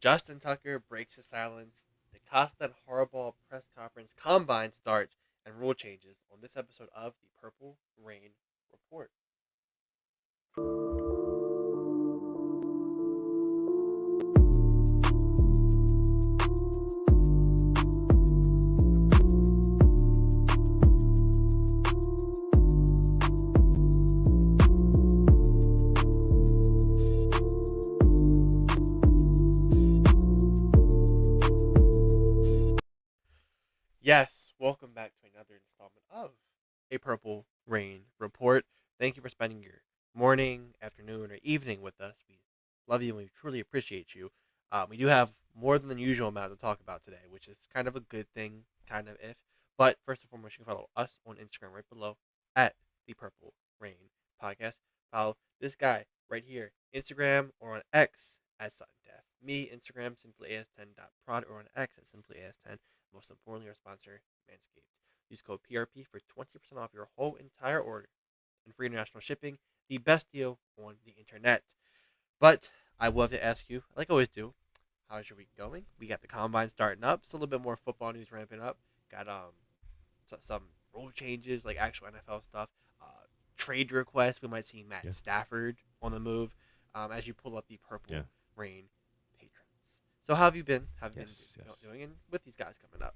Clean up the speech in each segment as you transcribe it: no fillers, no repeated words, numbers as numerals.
Justin Tucker breaks his silence. The Costa Harbaugh press conference combine starts and rule changes on this episode of the Purple Rain Report. Yes, welcome back to another installment of a Purple Rain Report. Thank you for spending your morning, afternoon, or evening with us. We love you and we truly appreciate you. We do have more than the usual amount to talk about today, which is kind of a good thing, kind of if. But first and foremost, you can follow us on Instagram right below at the Purple Rain Podcast. Follow this guy right here, Instagram or on X as Sutton Death. Me, Instagram, simply as10.prod or on X at simply as10. Most importantly, our sponsor, Manscaped. Use code PRP for 20% off your whole entire order and free international shipping. The best deal on the internet. But I will have to ask you, like I always do, how's your week going? We got the combine starting up. It's a little bit more football news ramping up. Got some rule changes, like actual NFL stuff. Trade requests. We might see Matt Yeah, Stafford on the move as you pull up the yeah, Purple Rain patrons. So how have you been? Have you been yes, yes. doing? And with these guys coming up.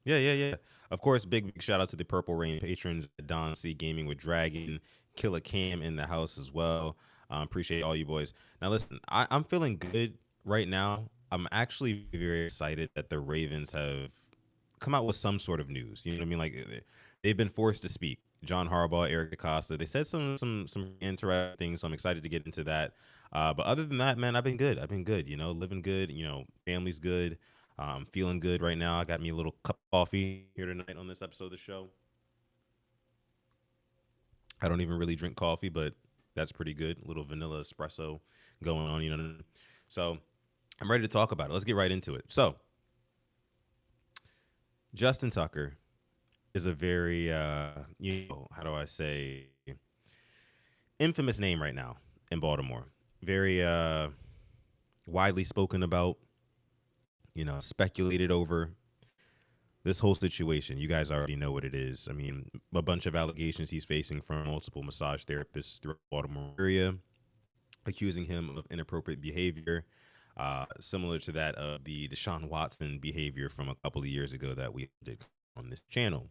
Yeah. Of course, big shout out to the Purple Rain patrons, Don C Gaming with Dragon, Killer Cam in the house as well. Appreciate all you boys. Now, listen, I'm feeling good right now. I'm actually very excited that the Ravens have come out with some sort of news. You know what I mean? Like they've been forced to speak. John Harbaugh, Eric Acosta, they said some interesting things. So I'm excited to get into that. But other than that, man, I've been good. I've been good. You know, living good. You know, family's good. Feeling good right now. I got me a little cup of coffee here tonight on this episode of the show. I don't even really drink coffee, but that's pretty good. A little vanilla espresso going on. You know. So I'm ready to talk about it. Let's get right into it. So Justin Tucker is a very how do I say infamous name right now in Baltimore. Very widely spoken about, speculated over this whole situation. You guys already know what it is. I mean, a bunch of allegations he's facing from multiple massage therapists throughout the Baltimore area, accusing him of inappropriate behavior, similar to that of the Deshaun Watson behavior from a couple of years ago that we did on this channel.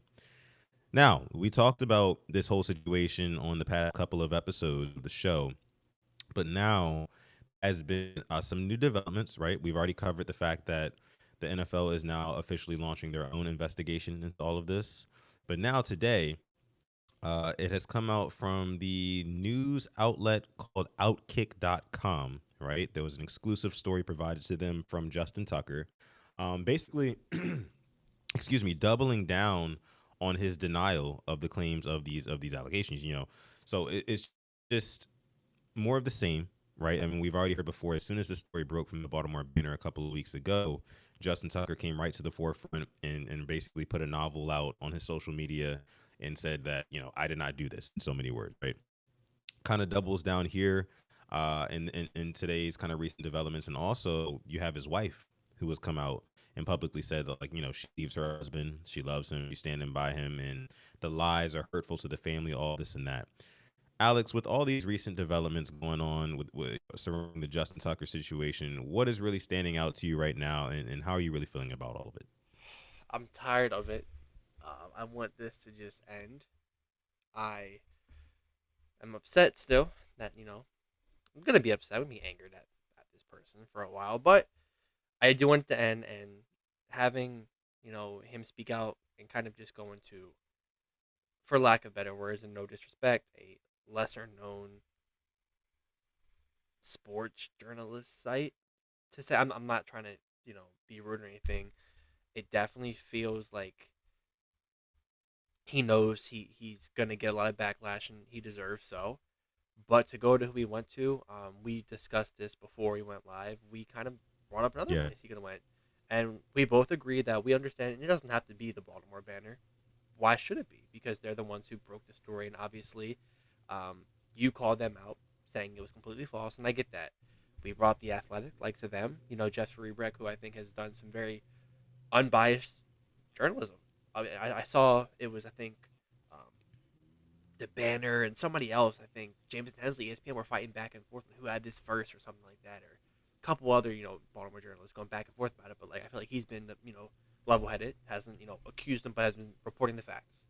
Now, we talked about this whole situation on the past couple of episodes of the show, but now has been some new developments, right? We've already covered the fact that the NFL is now officially launching their own investigation into all of this. But now today, it has come out from the news outlet called Outkick.com, right? There was an exclusive story provided to them from Justin Tucker, basically, excuse me, doubling down on his denial of the claims of these allegations. So it's just more of the same, right? I mean, we've already heard before. As soon as this story broke from the Baltimore Banner a couple of weeks ago, Justin Tucker came right to the forefront and basically put a novel out on his social media and said that I did not do this in so many words, right? Kind of doubles down here in today's kind of recent developments, and also you have his wife who has come out and publicly said that she leaves her husband, she loves him, she's standing by him, and the lies are hurtful to the family, all this and that. Alex, with all these recent developments going on with surrounding the Justin Tucker situation, what is really standing out to you right now, and how are you really feeling about all of it? I'm tired of it. I want this to just end. I am upset still that I'm gonna be upset. I'm gonna be angered at this person for a while, but I do want it to end and having him speak out and kind of just go into, for lack of better words and no disrespect, a lesser known sports journalist site to say I'm not trying to be rude or anything. It definitely feels like he knows he's gonna get a lot of backlash and he deserves so. But to go to who we went to, we discussed this before we went live. We kind of brought up another Yeah, place he could have went, and we both agreed that we understand it doesn't have to be the Baltimore Banner. Why should it be? Because they're the ones who broke the story, and obviously, you called them out saying it was completely false, and I get that. We brought the athletic likes of them. Jeff Rebrek, who I think has done some very unbiased journalism. I saw it was, I think, um, the Banner and somebody else. I think James Hensley, ESPN were fighting back and forth on who had this first or something like that, or a couple other Baltimore journalists going back and forth about it. But like I feel like he's been level-headed, hasn't accused them, but has been reporting the facts.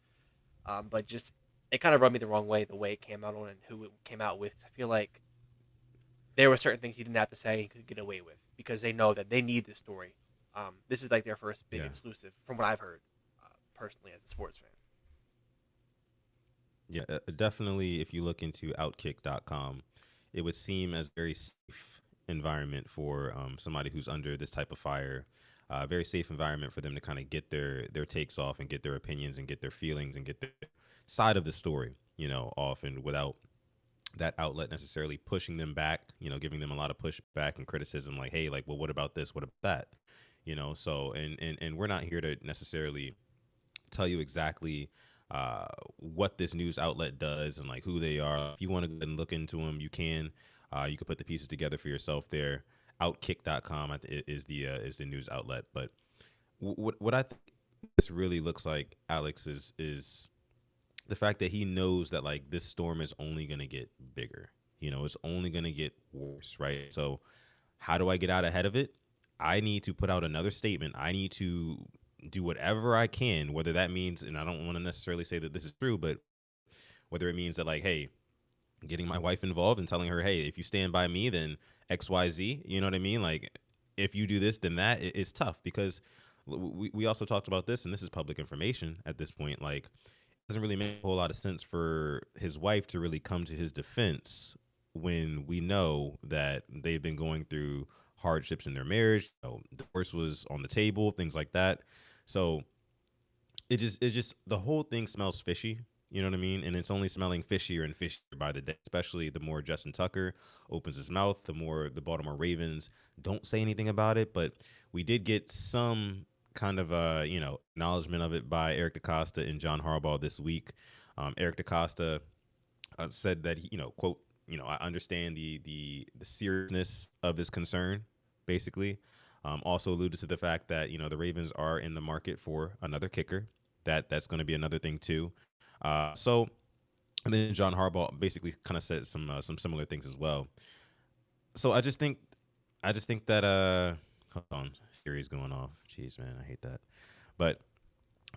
But just it kind of rubbed me the wrong way the way it came out on and who it came out with. 'Cause I feel like there were certain things he didn't have to say he could get away with because they know that they need this story. This is like their first big Yeah. exclusive, from what I've heard, personally as a sports fan. Yeah, definitely. If you look into Outkick.com, it would seem as very safe environment for somebody who's under this type of fire. Very safe environment for them to kind of get their takes off and get their opinions and get their feelings and get their side of the story, off and without that outlet necessarily pushing them back, giving them a lot of pushback and criticism, like, hey, like, well, what about this? What about that? So and we're not here to necessarily tell you exactly what this news outlet does and like who they are. If you want to go and look into them, you can. You can put the pieces together for yourself there. Outkick.com is the news outlet. But what I think this really looks like, Alex, is the fact that he knows that like this storm is only gonna get bigger. It's only gonna get worse, right? So how do I get out ahead of it? I need to put out another statement. I need to do whatever I can, whether that means, and I don't want to necessarily say that this is true, but whether it means that, like, hey, getting my wife involved and telling her, hey, if you stand by me, then XYZ, you know what I mean? Like, if you do this, then that. It's tough because we also talked about this, and this is public information at this point. Like, it doesn't really make a whole lot of sense for his wife to really come to his defense when we know that they've been going through hardships in their marriage. Divorce was on the table, things like that. So it's just the whole thing smells fishy. You know what I mean? And it's only smelling fishier and fishier by the day, especially the more Justin Tucker opens his mouth, the more the Baltimore Ravens don't say anything about it. But we did get some kind of acknowledgement of it by Eric DeCosta and John Harbaugh this week. Eric DeCosta said that he, quote, I understand the seriousness of this concern, basically. Also alluded to the fact that the Ravens are in the market for another kicker. That's going to be another thing too. So, and then John Harbaugh basically kind of said some similar things as well. So I just think that hold on, Siri's going off. Jeez, man, I hate that. But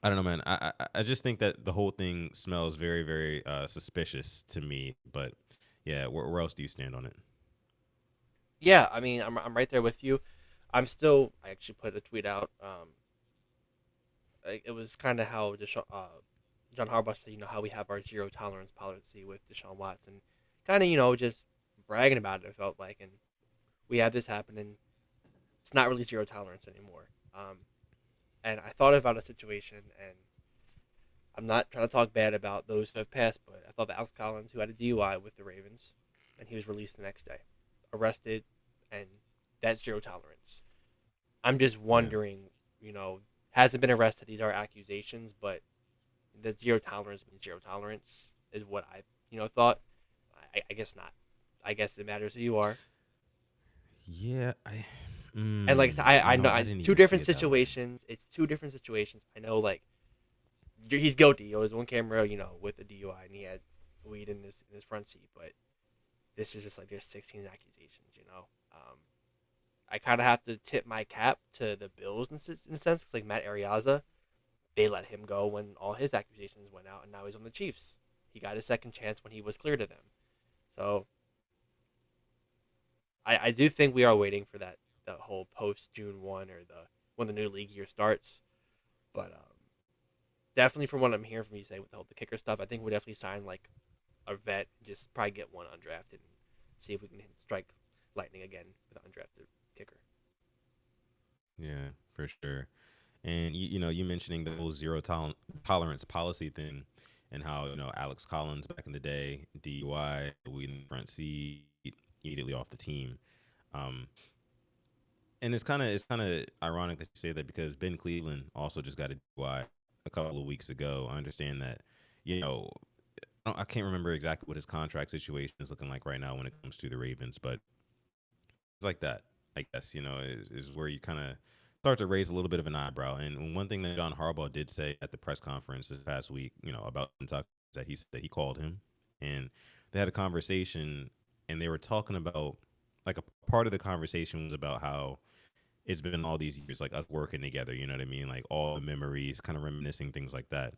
I don't know, man. I just think that the whole thing smells very, very suspicious to me. But yeah, where else do you stand on it? Yeah, I mean, I'm right there with you. I actually put a tweet out. It was kind of how John Harbaugh said, how we have our zero tolerance policy with Deshaun Watson, kind of just bragging about it. It felt like, and we have this happening. It's not really zero tolerance anymore. And I thought about a situation, and I'm not trying to talk bad about those who have passed, but I thought that Alex Collins, who had a DUI with the Ravens, and he was released the next day, arrested, and that's zero tolerance. I'm just Yeah. wondering, hasn't been arrested. These are accusations, but the zero tolerance means zero tolerance is what I, thought. I guess not. I guess it matters who you are. Yeah, And like I said, I know I didn't two even see different it that way. situations. It's two different situations. I know, like he's guilty. It was one camera, with a DUI, and he had weed in his front seat. But this is just like there's 16 accusations. I kind of have to tip my cap to the Bills in a sense, because like Matt Ariaza, they let him go when all his accusations went out, and now he's on the Chiefs. He got a second chance when he was clear to them. So I do think we are waiting for the whole post June 1 or the when the new league year starts. But definitely from what I'm hearing from you say with the kicker stuff, I think we'll definitely sign like a vet, just probably get one undrafted and see if we can strike lightning again with an undrafted kicker. Yeah, for sure. And you mentioning the whole tolerance policy thing, and how Alex Collins back in the day, DUI, we in the front seat, immediately off the team. Um, and it's kind of ironic that you say that because Ben Cleveland also just got a DUI a couple of weeks ago. I understand that, you know, I can't remember exactly what his contract situation is looking like right now when it comes to the Ravens, but like that, I guess, is where you kind of start to raise a little bit of an eyebrow. And one thing that John Harbaugh did say at the press conference this past week, about Kentucky, is that he said that he called him and they had a conversation, and they were talking about, like, a part of the conversation was about how it's been all these years, like, us working together, you know what I mean? Like, all the memories, kind of reminiscing, things like that.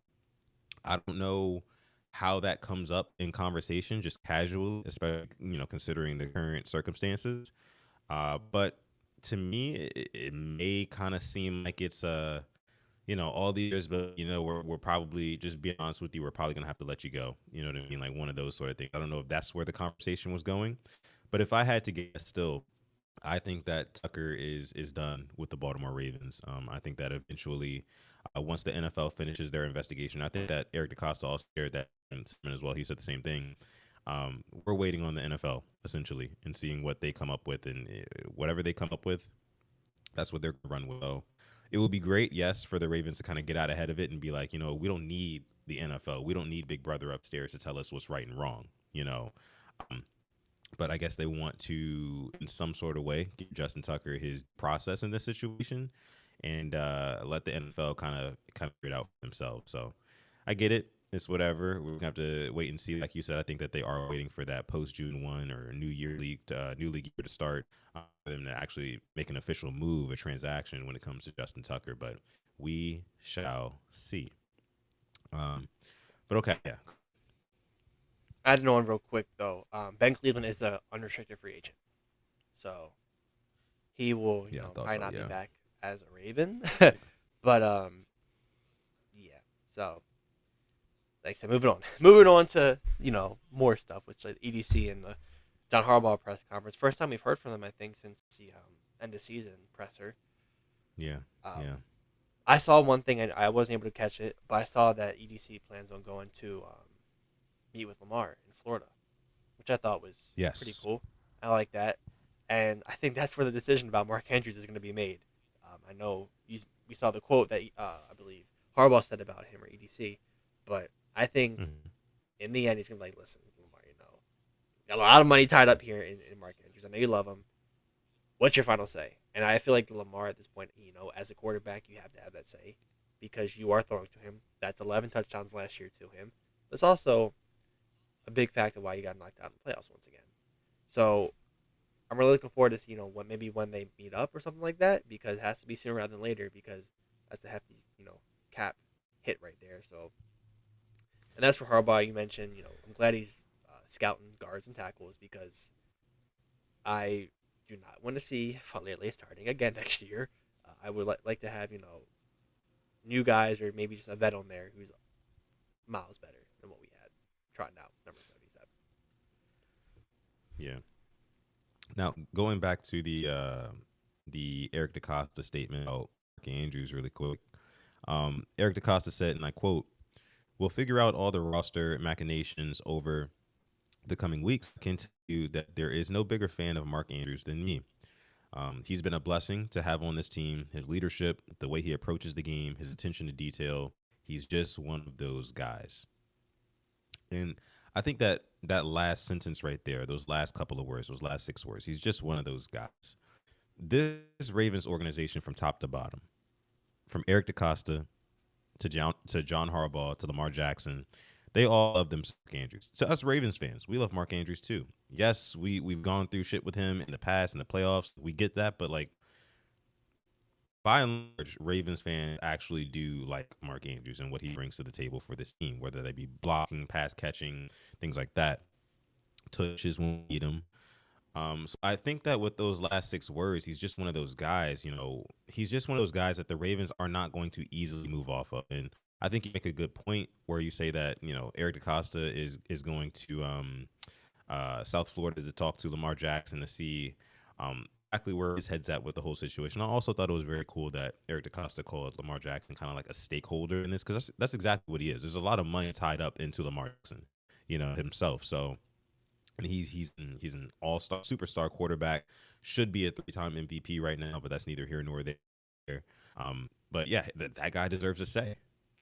I don't know how that comes up in conversation just casually, especially, considering the current circumstances. But to me, it may kind of seem like it's all these years, but we're probably, just being honest with you, we're probably gonna have to let you go. You know what I mean? Like one of those sort of things. I don't know if that's where the conversation was going, but if I had to guess, still, I think that Tucker is done with the Baltimore Ravens. I think that eventually, once the NFL finishes their investigation, I think that Eric DeCosta also shared that as well. He said the same thing. We're waiting on the NFL essentially and seeing what they come up with, and whatever they come up with, that's what they're going to run with. So it would be great, yes, for the Ravens to kind of get out ahead of it and be like, we don't need the NFL. We don't need Big Brother upstairs to tell us what's right and wrong. Um, but I guess they want to, in some sort of way, give Justin Tucker his process in this situation, and let the NFL kind of figure it out for themselves. So I get it. It's whatever. We're gonna have to wait and see. Like you said, I think that they are waiting for that post June 1 or new league year to start, for them to actually make an official move, a transaction when it comes to Justin Tucker. But we shall see. Um, but okay, yeah, Adding on real quick though, Ben Cleveland is a unrestricted free agent, so he will yeah, I thought probably so. not be Yeah, back as a Raven, but yeah. So like I said, moving on, moving on to more stuff, which like EDC and the John Harbaugh press conference. First time we've heard from them, I think, since the end of season presser. yeah, Um, yeah. I saw one thing, and I wasn't able to catch it, but I saw that EDC plans on going to meet with Lamar in Florida, which I thought was pretty Yes. cool. I like that, and I think that's where the decision about Mark Andrews is going to be made. I know we saw the quote that I believe Harbaugh said about him or EDC, but I think Mhm. in the end he's going to be like, listen, Lamar, got a lot of money tied up here in Mark Andrews. I know you love him. What's your final say? And I feel like Lamar at this point, as a quarterback, you have to have that say because you are throwing to him. That's 11 touchdowns last year to him. That's also a big factor why you got knocked out in the playoffs once again. So I'm really looking forward to see, when they meet up or something like that because it has to be sooner rather than later because that's a hefty, cap hit right there. So, and that's for Harbaugh. You mentioned, I'm glad he's scouting guards and tackles because I do not want to see Falele starting again next year. I would like to have new guys or maybe just a vet on there who's miles better than what we had trotting out number 77. Yeah. Now, going back to the Eric DeCosta statement about Mark Andrews really quick. Eric DeCosta said, and I quote, "We'll figure out all the roster machinations over the coming weeks. I can tell you that there is no bigger fan of Mark Andrews than me. He's been a blessing to have on this team. His leadership, the way he approaches the game, his attention to detail. He's just one of those guys." And I think that that last sentence right there, those last couple of words, those last 6 words, he's just one of those guys. This Ravens organization from top to bottom, from Eric DeCosta to John Harbaugh to Lamar Jackson, they all love them Mark Andrews. To us Ravens fans, we love Mark Andrews too. Yes, we've gone through shit with him in the past in the playoffs. We get that, but like by and large, Ravens fans actually do like Mark Andrews and what he brings to the table for this team, whether they be blocking, pass catching, things like that. Touches when we need him. So I think that with those last 6 words, he's just one of those guys. He's just one of those guys that the Ravens are not going to easily move off of. And I think you make a good point where you say that Eric DeCosta is going to South Florida to talk to Lamar Jackson to see exactly where his head's at with the whole situation. I also thought it was very cool that Eric DeCosta called Lamar Jackson kind of like a stakeholder in this because that's exactly what he is. There's a lot of money tied up into Lamar Jackson, himself. So and he's an all star superstar quarterback. Should be a 3-time MVP right now, but that's neither here nor there. But yeah, that guy deserves a say.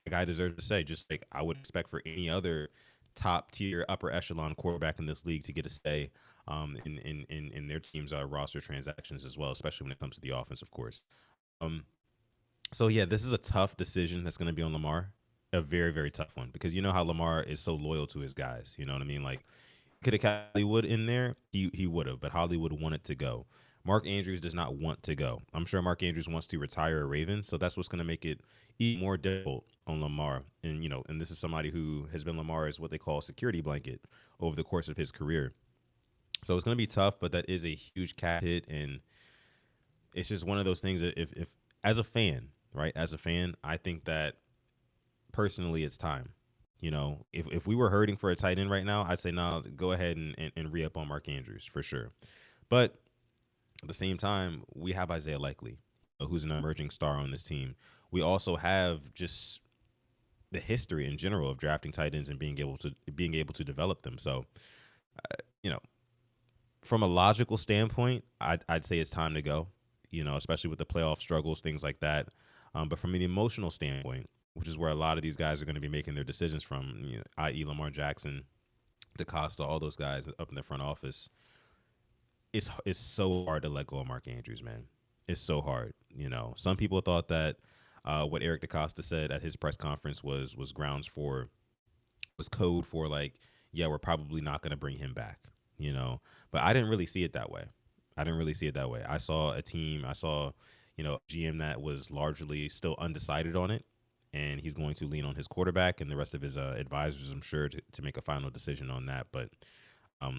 The guy deserves a say, just like I would expect for any other top tier, upper echelon quarterback in this league to get a stay in their team's roster transactions as well, especially when it comes to the offense, of course. Um, so yeah, this is a tough decision that's going to be on Lamar. A very, very tough one because you know how Lamar is so loyal to his guys. You know what I mean? Like, could have kept Hollywood in there, he would have, but Hollywood wanted to go. Mark Andrews does not want to go. I'm sure Mark Andrews wants to retire a Raven, so that's what's going to make it even more difficult on Lamar. And and this is somebody who has been Lamar's what they call security blanket over the course of his career. So it's going to be tough, but that is a huge cap hit, and it's just one of those things that if as a fan, right, as a fan, I think that personally it's time. If we were hurting for a tight end right now, I'd say no, go ahead and re up on Mark Andrews for sure. But at the same time, we have Isaiah Likely, who's an emerging star on this team. We also have just the history in general of drafting tight ends and being able to develop them. So, you know, from a logical standpoint, I'd say it's time to go. Especially with the playoff struggles, things like that. But from an emotional standpoint, which is where a lot of these guys are going to be making their decisions from, i.e. Lamar Jackson, DaCosta, all those guys up in the front office. It's so hard to let go of Mark Andrews, man. It's so hard. Some people thought that what Eric DaCosta said at his press conference was grounds for was code for like, yeah, we're probably not going to bring him back. But I didn't really see it that way. I saw a team. I saw GM that was largely still undecided on it, and he's going to lean on his quarterback and the rest of his advisors, I'm sure, to make a final decision on that. But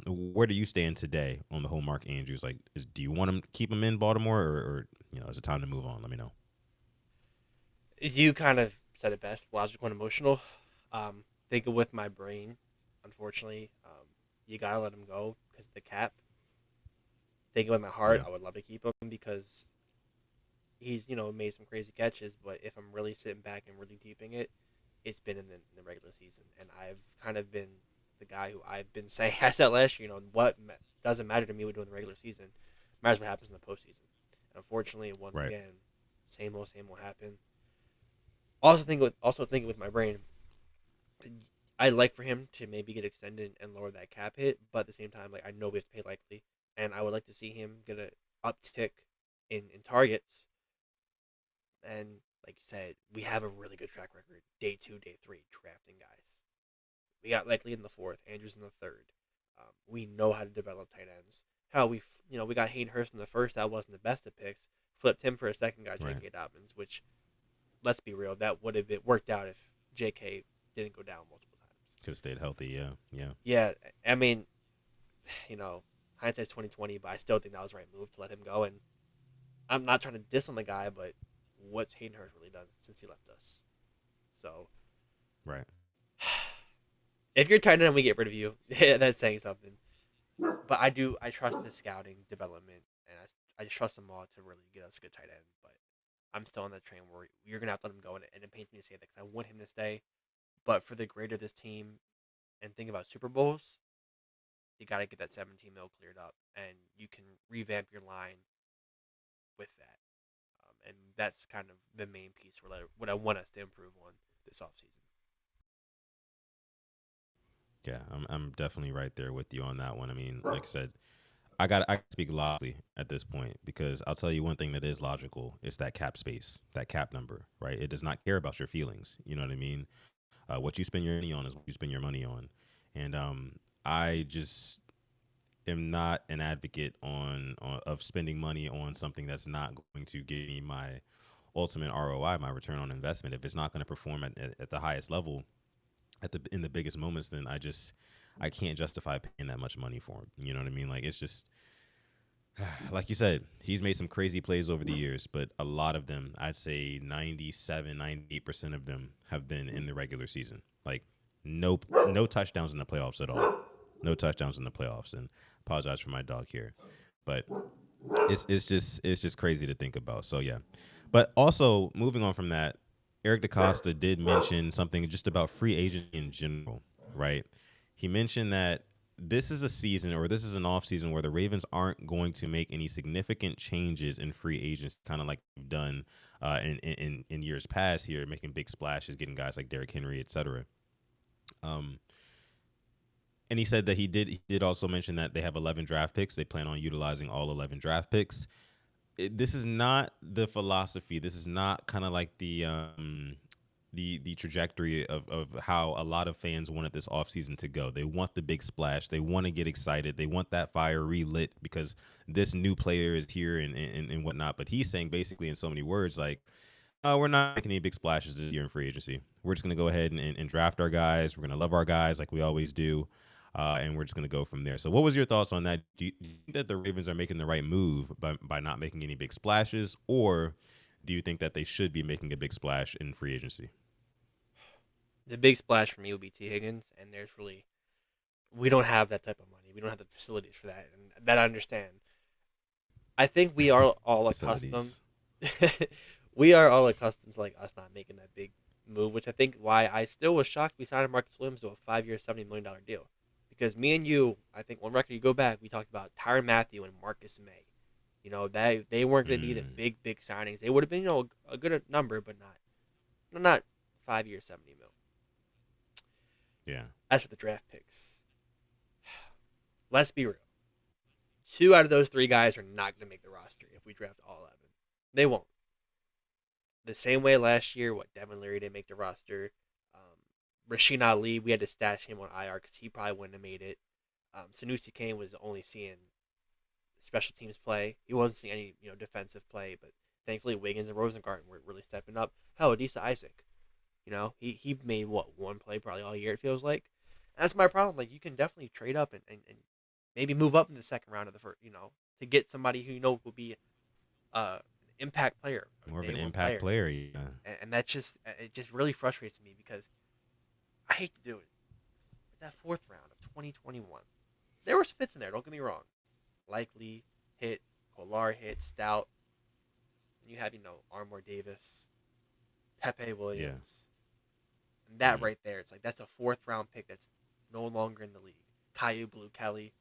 where do you stand today on the whole Mark Andrews? Like, do you want him keep him in Baltimore, or is it time to move on? Let me know. You kind of said it best, logical and emotional. Thinking with my brain, unfortunately, you gotta let him go because of the cap. Thinking with my heart, Yeah, I would love to keep him because he's made some crazy catches. But if I'm really sitting back and really deeping it, it's been in the regular season, and I've kind of been the guy who I've been saying I said last year. Doesn't matter to me what we do in the regular season, it matters what happens in the postseason. And unfortunately, once right. again, same will happen. Also thinking with my brain, I'd like for him to maybe get extended and lower that cap hit, but at the same time, like I know we have to pay Likely, and I would like to see him get a uptick in targets. And like you said, we have a really good track record, day two, day three, drafting guys. We got Likely in the fourth, Andrews in the third. We know how to develop tight ends. How we got Hayden Hurst in the first. That wasn't the best of picks. Flipped him for a second guy, Right. J.K. Dobbins, which let's be real, that would have been worked out if J.K. didn't go down multiple times. Could have stayed healthy. Yeah. Yeah. Yeah, I mean, you know, hindsight's 2020, but I still think that was the right move to let him go. And I'm not trying to diss on the guy, but what's Hayden Hurst really done since he left us? So Right. if you're tight end and we get rid of you, that's saying something. But I trust the scouting development, and I just trust them all to really get us a good tight end. But I'm still on that train where you're gonna have to let him go, and it pains me to say that because I want him to stay. But for the greater of this team, and think about Super Bowls, you got to get that 17 mil cleared up, and you can revamp your line with that. And that's kind of the main piece what I want us to improve on this offseason. Yeah. I'm definitely right there with you on that one. I mean, like I said, I speak logically at this point because I'll tell you one thing that is logical. It's that cap space, that cap number, right? It does not care about your feelings. You know what I mean? What you spend your money on is what you spend your money on. And I just am not an advocate on of spending money on something that's not going to give me my ultimate ROI, my return on investment. If it's not going to perform at the highest level at the in the biggest moments, then I can't justify paying that much money for him. You know what I mean? Like it's just like you said, he's made some crazy plays over the years, but a lot of them, I'd say 97, 98% of them have been in the regular season. Like no touchdowns in the playoffs at all. No touchdowns in the playoffs. And apologize for my dog here. But it's just crazy to think about. So yeah. But also moving on from that, Eric DaCosta did mention something just about free agency in general, right? He mentioned that this is a season or this is an off season where the Ravens aren't going to make any significant changes in free agents, kind of like they've done in years past here, making big splashes, getting guys like Derrick Henry, etc. Um, And he said that he did also mention that they have 11 draft picks. They plan on utilizing all 11 draft picks. This is not the philosophy. This is not kind of like the trajectory of how a lot of fans wanted this offseason to go. They want the big splash. They want to get excited. They want that fire relit because this new player is here and whatnot. But he's saying basically in so many words, like, we're not making any big splashes this year in free agency. We're just going to go ahead and draft our guys. We're going to love our guys like we always do. And we're just going to go from there. So, what was your thoughts on that? Do you think that the Ravens are making the right move by not making any big splashes, or do you think that they should be making a big splash in free agency? The big splash for me would be T Higgins, and we don't have that type of money. We don't have the facilities for that, and that I understand. I think we are all accustomed. Facilities. We are all accustomed to like us not making that big move, which I think why I still was shocked we signed Marcus Williams to a 5 year, $70 million deal. Because me and you, I think one record you go back, we talked about Tyrann Mathieu and Marcus May. They weren't going to be the Mm, big signings. They would have been a good number, but not 5 years, 70 mil. yeah. As for the draft picks, let's be real. Two out of those three guys are not going to make the roster if we draft all 11. They won't. The same way last year, Devin Leary didn't make the roster. Rasheen Ali, we had to stash him on IR because he probably wouldn't have made it. Sanusi Kane was only seeing special teams play. He wasn't seeing any defensive play, but thankfully Wiggins and Rosengarten were really stepping up. Hell, Adisa Isaac, he made one play probably all year it feels like. And that's my problem. Like you can definitely trade up and maybe move up in the second round of the first, to get somebody who will be an impact player, More a of day an one impact player, player. Yeah. and that just really frustrates me because I hate to do it. But that fourth round of 2021, there were spits in there. Don't get me wrong. Likely hit, Kolar hit, Stout. And you have Armor Davis, Pepe Yeah. Williams, and that Mm, right there. It's like that's a fourth round pick that's no longer in the league. Caillou Blue Kelly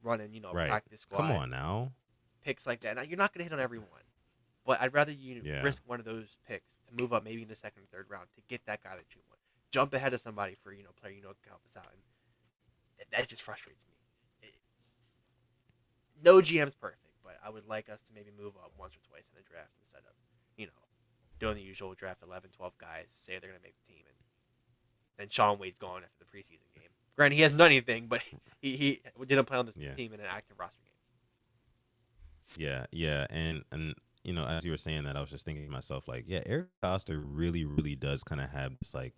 running right. practice Come squad on now. picks like that. Now you're not going to hit on everyone, but I'd rather you Yeah. risk one of those picks to move up maybe in the second or third round to get that guy that you want. Jump ahead of somebody for player can help us out, and that just frustrates me. No GM's perfect, but I would like us to maybe move up once or twice in the draft instead of you know doing the usual draft 11, 12 guys, say they're going to make the team, and then Sean Wade's gone after the preseason game. Granted, he hasn't done anything, but he didn't play on this Yeah. team in an active roster game. Yeah, yeah, and as you were saying that, I was just thinking to myself, like, yeah, Eric Costa really, really does kind of have this like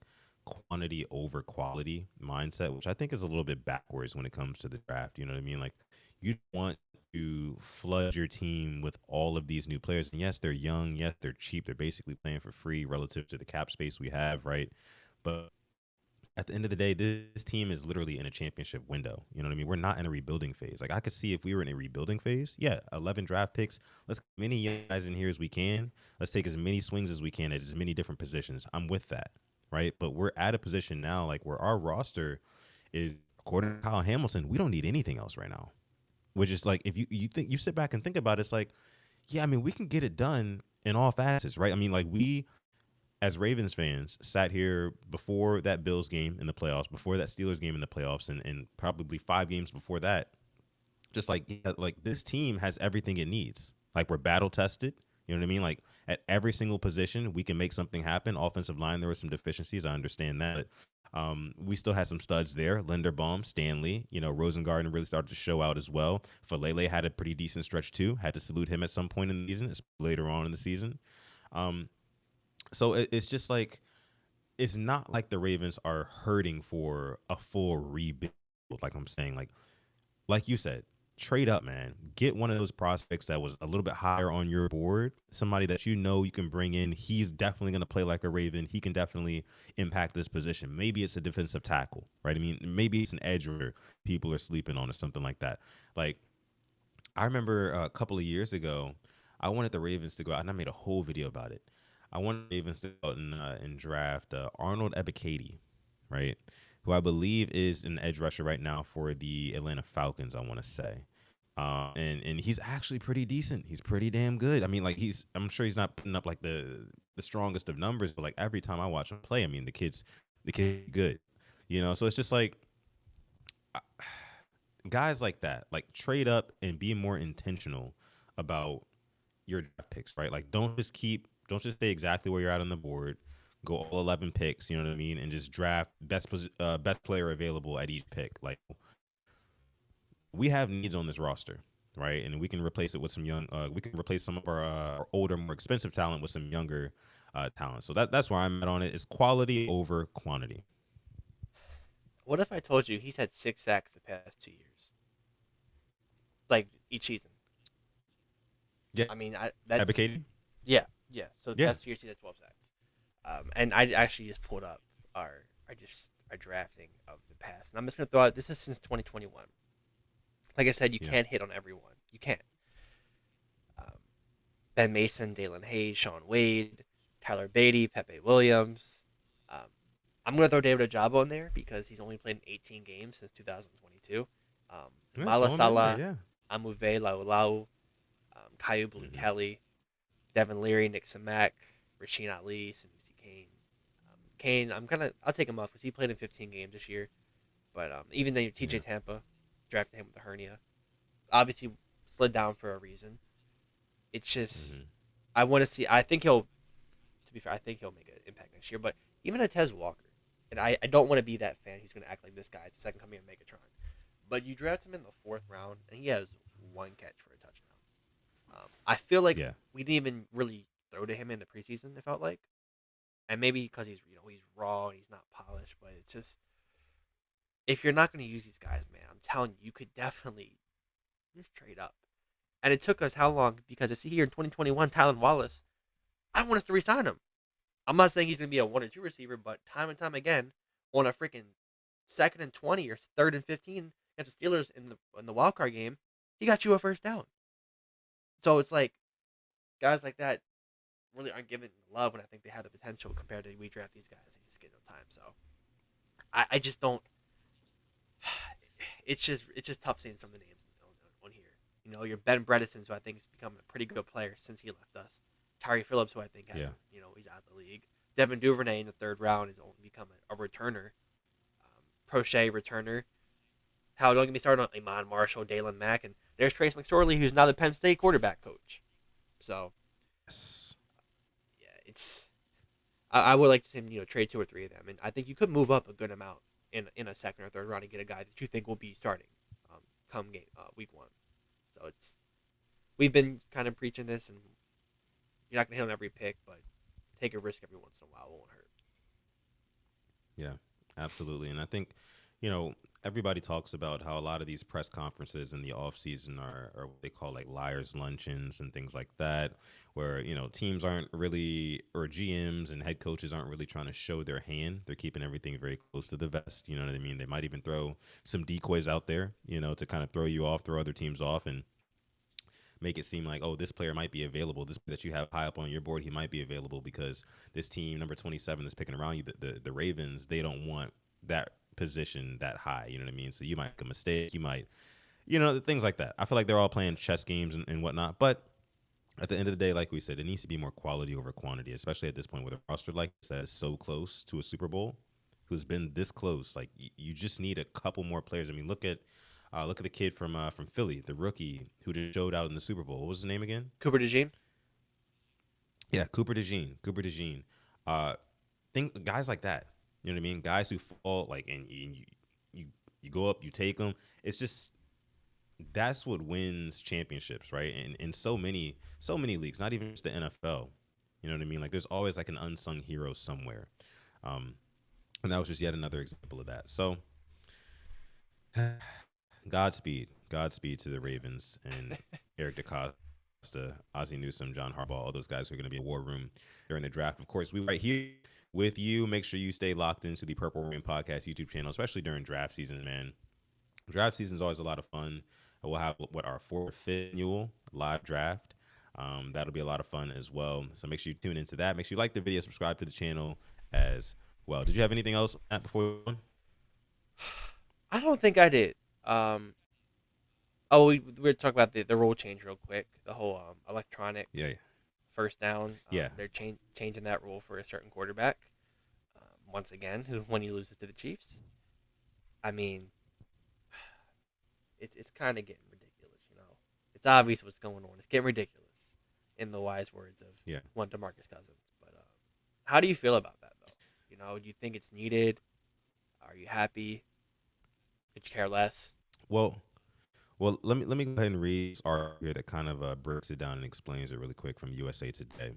quantity over quality mindset, which I think is a little bit backwards when it comes to the draft. You know what I mean? Like, you want to flood your team with all of these new players, and yes, they're young, yes, they're cheap, they're basically playing for free relative to the cap space we have, right? But at the end of the day, this team is literally in a championship window. You know what I mean? We're not in a rebuilding phase. Like I could see if we were in a rebuilding phase, yeah, 11 draft picks. Let's get as many young guys in here as we can. Let's take as many swings as we can at as many different positions. I'm with that, right? But we're at a position now, like where our roster is, according to Kyle Hamilton, we don't need anything else right now. Which is like, if you think you sit back and think about it, it's like, yeah, I mean, we can get it done in all facets, right? I mean, like we as Ravens fans sat here before that Bills game in the playoffs, before that Steelers game in the playoffs, and probably 5 games before that, just like yeah, like this team has everything it needs. Like we're battle tested. You know what I mean? Like at every single position, we can make something happen. Offensive line, there were some deficiencies. I understand that. We still had some studs there. Linderbaum, Stanley, Rosengarten really started to show out as well. Falele had a pretty decent stretch too. Had to salute him at some point in the season, later on in the season. Um, so it's just like it's not like the Ravens are hurting for a full rebuild. Like I'm saying, like you said, trade up, man. Get one of those prospects that was a little bit higher on your board. Somebody that you can bring in. He's definitely going to play like a Raven. He can definitely impact this position. Maybe it's a defensive tackle, right? I mean, maybe it's an edge where people are sleeping on or something like that. Like I remember a couple of years ago, I wanted the Ravens to go out, and I made a whole video about it. I wanted the Ravens to go out and draft Arnold Ebiketie, right? Who I believe is an edge rusher right now for the Atlanta Falcons, I want to say. And he's actually pretty decent. He's pretty damn good. I mean, like I'm sure he's not putting up like the strongest of numbers, but like every time I watch him play, I mean, the kid's good. So it's just like I- guys like that, like trade up and be more intentional about your draft picks, right? Like don't just stay exactly where you're at on the board. Go all 11 picks, you know what I mean, and just draft best player available at each pick. Like we have needs on this roster, right? And we can replace it with some young. We can replace some of our older, more expensive talent with some younger talent. So that's where I'm at on it. Is quality over quantity. What if I told you he's had 6 sacks the past 2 years, like each season? Yeah, I mean, that's advocating. yeah, yeah. So the Yeah, past 2 years he's had 12 sacks. And I actually just pulled up our drafting of the past, and I'm just gonna throw out this is since 2021. Like I said, you yeah, can't hit on everyone. You can't. Um, Ben Mason, Dalen Hayes, Sean Wade, Tyler Beatty, Pepe Williams. Um, I'm gonna throw David Ojabo in there because he's only played in 18 games since 2022. yeah. Mala Throw him in there. Salah, Yeah. Amuve Laulau, Caillou Blue Hmm. Kelly, Devin Leary, Nick Samak, Rasheen Ali, Sanusi Kane. Kane, I'll take him off because he played in 15 games this year. But even then, TJ Yeah. Tampa drafted him with a hernia. Obviously, slid down for a reason. It's just Hmm. I want to see. I think he'll. To be fair, I think he'll make an impact next year. But even a Tez Walker, and I don't want to be that fan who's going to act like this guy's the second coming of Megatron. But you draft him in the 4th round, and he has one catch for a touchdown. I feel like Yeah. we didn't even really throw to him in the preseason. It felt like, and maybe because he's raw and he's not polished. But it's just if you're not going to use these guys, man, I'm telling you, you could definitely just trade up. And it took us how long? Because I see here in 2021, Tylan Wallace, I want us to resign him. I'm not saying he's going to be a 1 or 2 receiver, but time and time again, on a freaking 2nd and 20 or 3rd and 15 against the Steelers in the wild card game, he got you a first down. So it's like guys like that really aren't given love when I think they have the potential compared to we draft these guys and just get no time. So I just don't. It's just tough seeing some of the names on here. You know, your Ben Bredesen, who I think has become a pretty good player since he left us. Tyree Phillips, who I think has, Yeah. he's out of the league. Devin Duvernay in the 3rd round has only become a returner. Prochet returner. Hell, don't get me started on Iman Marshall, Dalen Mack, and there's Trace McSorley, who's now the Penn State quarterback coach. So Yes. yeah, it's I would like to see him, trade 2 or 3 of them, and I think you could move up a good amount in a 2nd or 3rd round and get a guy that you think will be starting come game week 1. So we've been kind of preaching this, and you're not gonna hit on every pick, but take a risk every once in a while. It won't hurt. Yeah, absolutely. And I think, you know, everybody talks about how a lot of these press conferences in the off season are what they call like liars luncheons and things like that, where, teams aren't really, or GMs and head coaches aren't really trying to show their hand. They're keeping everything very close to the vest. You know what I mean? They might even throw some decoys out there, to kind of throw you off, throw other teams off, and make it seem like, oh, this player might be available. This that you have high up on your board, he might be available because this team number 27 that's picking around you, the Ravens, they don't want that position that high. You know what I mean? So you might make a mistake. You might, things like that. I feel like they're all playing chess games and whatnot. But at the end of the day, like we said, it needs to be more quality over quantity, especially at this point with a roster like this that is so close to a Super Bowl, who's been this close. Like you just need a couple more players. I mean, look at the kid from Philly, the rookie who just showed out in the Super Bowl. What was his name again? Cooper DeJean. Yeah, Cooper DeJean. Cooper DeJean. Uh, think guys like that. You know what I mean? Guys who fall like and you you go up, you take them. It's just that's what wins championships, right? And in so many leagues, not even just the NFL. You know what I mean? Like there's always like an unsung hero somewhere. Um, and that was just yet another example of that. So Godspeed to the Ravens and Eric DeCosta, Ozzie Newsome, John Harbaugh, all those guys who are going to be in the war room during the draft. Of course, we right here with you. Make sure you stay locked into the Purple Rain Podcast YouTube channel, especially during draft season, man. Draft season is always a lot of fun. We'll have what our fourth, fifth annual live draft. That'll be a lot of fun as well. So make sure you tune into that. Make sure you like the video, subscribe to the channel as well. Did you have anything else Matt, before we go on? I don't think I did. Um, oh, we're talking about the rule change real quick. The whole electronic Yeah, first down. yeah, They're changing that rule for a certain quarterback. Once again, who when he loses to the Chiefs. I mean, it's kind of getting ridiculous. It's obvious what's going on. It's getting ridiculous, in the wise words of Yeah. one DeMarcus Cousins. But how do you feel about that though? Do you think it's needed? Are you happy? Could you care less? Well, let me go ahead and read this article here that kind of breaks it down and explains it really quick from USA Today.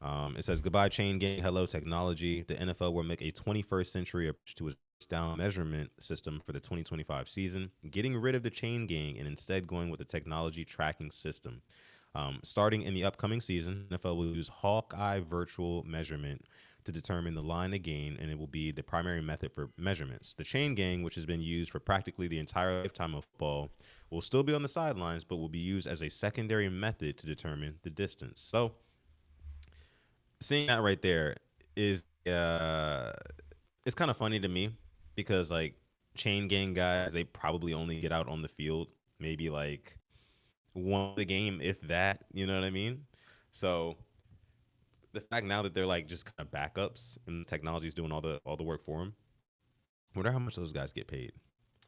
It says, "Goodbye chain gang, hello technology. The NFL will make a 21st century approach to its down measurement system for the 2025 season, getting rid of the chain gang and instead going with the technology tracking system. Starting in the upcoming season, NFL will use Hawkeye virtual measurement to determine the line of gain, and it will be the primary method for measurements. The chain gang, which has been used for practically the entire lifetime of football, will still be on the sidelines, but will be used as a secondary method to determine the distance." So, seeing that right there is it's kind of funny to me because like chain gang guys, they probably only get out on the field maybe like one the game, if that. You know what I mean? So the fact now that they're like just kind of backups and technology's doing all the work for them. Wonder how much those guys get paid.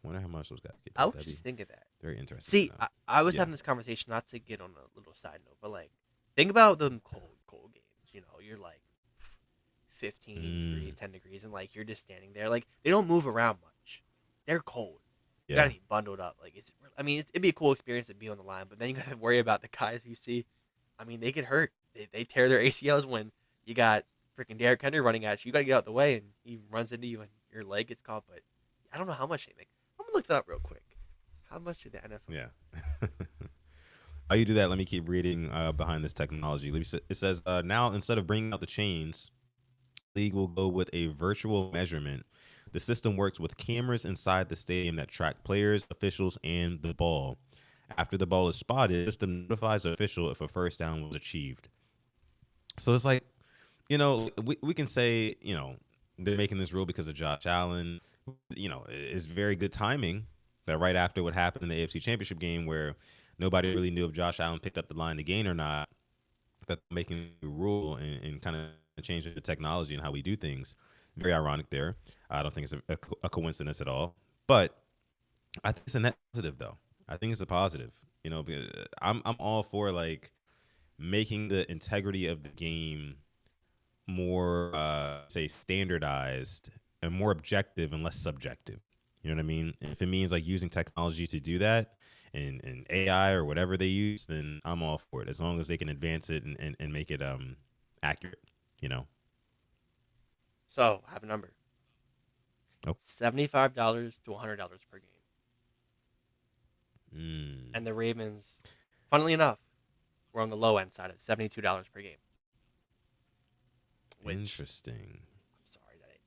Wonder how much those guys get I paid. was That'd just be thinking that. very interesting to See, know. I was Yeah. having this conversation not to get on a little side note, but like think about them cold games. You're like 15 degrees, Mm, 10 degrees, and like you're just standing there. Like they don't move around much. They're cold. You gotta yeah. be bundled up. Like I mean, it'd be a cool experience to be on the line, but then you gotta worry about the guys you see. I mean, they get hurt. They tear their ACLs when you got freaking Derrick Henry running at you. You gotta get out the way, and he runs into you, and your leg gets caught. But I don't know how much they make. I'm gonna look that up real quick. How much did the NFL Yeah. make? While you do that, let me keep reading behind this technology. It says now instead of bringing out the chains, league will go with a virtual measurement. The system works with cameras inside the stadium that track players, officials, and the ball. After the ball is spotted, the system notifies the official if a first down was achieved. So it's like, we can say, they're making this rule because of Josh Allen. It's very good timing that right after what happened in the AFC Championship game where nobody really knew if Josh Allen picked up the line to gain or not, that they're making a rule and kind of changing the technology and how we do things. Very ironic there. I don't think it's a coincidence at all. But I think it's a net positive, though. I think it's a positive. Because I'm all for like making the integrity of the game more say standardized and more objective and less subjective. You know what I mean? If it means like using technology to do that and AI or whatever they use, then I'm all for it as long as they can advance it and make it accurate, you know. So I have a number: Oh. $75 to $100 per game. Mm, And the Ravens, funnily enough, were on the low end side of $72 per game. Which interesting. I'm sorry that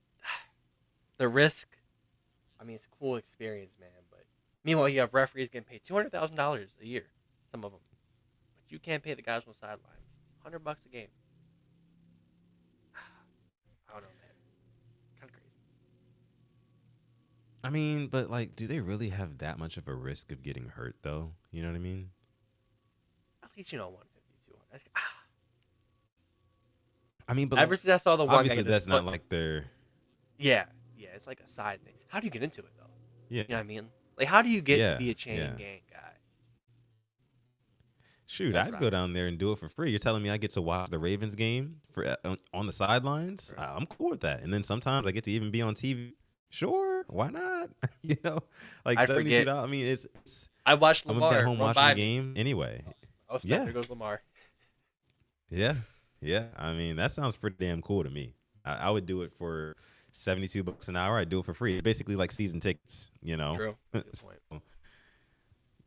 the risk. I mean, it's a cool experience, man. But meanwhile, you have referees getting paid $200,000 a year, some of them, but you can't pay the guys on the sideline $100 a game. I don't know, man. Kind of crazy. I mean, but like, do they really have that much of a risk of getting hurt though? You know what I mean? At least 150, 200. I mean, but like, Ever since I saw the one guy obviously get his that's not foot, like their yeah, yeah, it's like a side thing. How do you get into it though? yeah. You know what I mean? Like, how do you get to Yeah, be a chain yeah. gang guy? Shoot, That's I'd what I go don't down there and do it for free. You're telling me I get to watch the Ravens game for on the sidelines? know. I'm cool with that. And then sometimes I get to even be on TV. Sure, why not? you know, like I $72. forget. I mean, it's I watched I'm gonna be at Lamar home run watching the by me. game anyway. Oh snap! Yeah, There goes Lamar. yeah, yeah. I mean, that sounds pretty damn cool to me. I would do it for $72 an hour. I'd do it for free. Basically, like season tickets. True. That's a good point. So,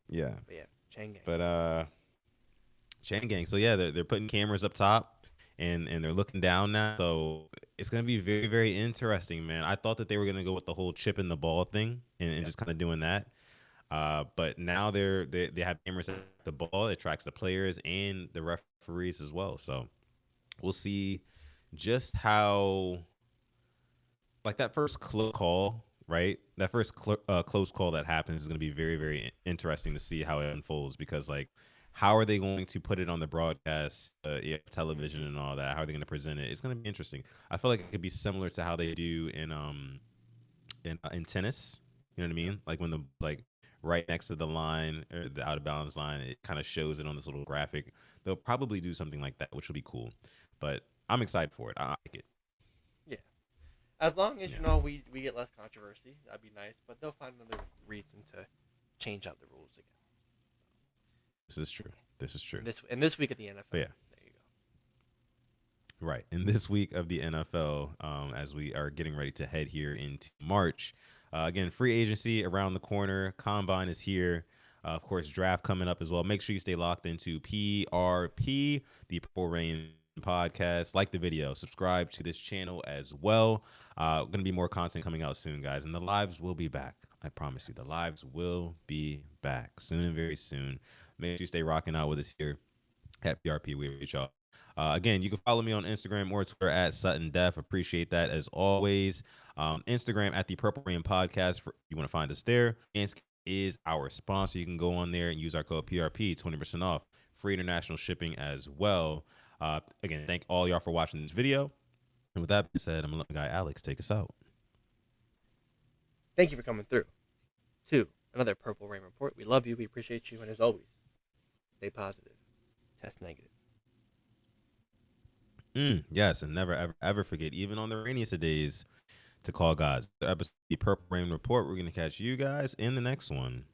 yeah, But yeah, chain gang. but chain gang. So yeah, they're putting cameras up top and they're looking down now. So it's gonna be very, very interesting, man. I thought that they were gonna go with the whole chip in the ball thing and Yeah. just kind of doing that. But now they have cameras at the ball. It tracks the players and the referees as well. So we'll see just how like that first close call, right? That first close call that happens is going to be very, very interesting to see how it unfolds because, like, how are they going to put it on the broadcast, yeah, television, and all that? How are they going to present it? It's going to be interesting. I feel like it could be similar to how they do in tennis. You know what I Yeah. mean? Like when the like right next to the line or the out of bounds line. It kind of shows it on this little graphic. They'll probably do something like that, which will be cool. But I'm excited for it. I like it. Yeah. As long as Yeah, we get less controversy, that'd be nice. But they'll find another reason to change out the rules again. this is true. This is true. In this week of the NFL. But yeah, There you right. In this week of the NFL, as we are getting ready to head here into March, again, free agency around the corner. Combine is here. Of course, draft coming up as well. Make sure you stay locked into PRP, the Purple Rain podcast. Like the video, subscribe to this channel as well. Going to be more content coming out soon, guys, and the lives will be back. I promise you, the lives will be back soon and very soon. Make sure you stay rocking out with us here at PRP. We reach y'all. Again, you can follow me on Instagram or Twitter at Sutton Def. Appreciate that as always. Instagram at the Purple Rain Podcast. You want to find us there. Manscaped is our sponsor. You can go on there and use our code PRP, 20% off, free international shipping as well. Again, thank all y'all for watching this video. And with that being said, I'm going to let my guy Alex take us out. Thank you for coming through to another Purple Rain Report. We love you. We appreciate you. And as always, stay positive. Test negative. Yes, and never, ever, ever forget, even on the rainiest of days, to call God. The episode of the Purple Rain Report. We're going to catch you guys in the next one.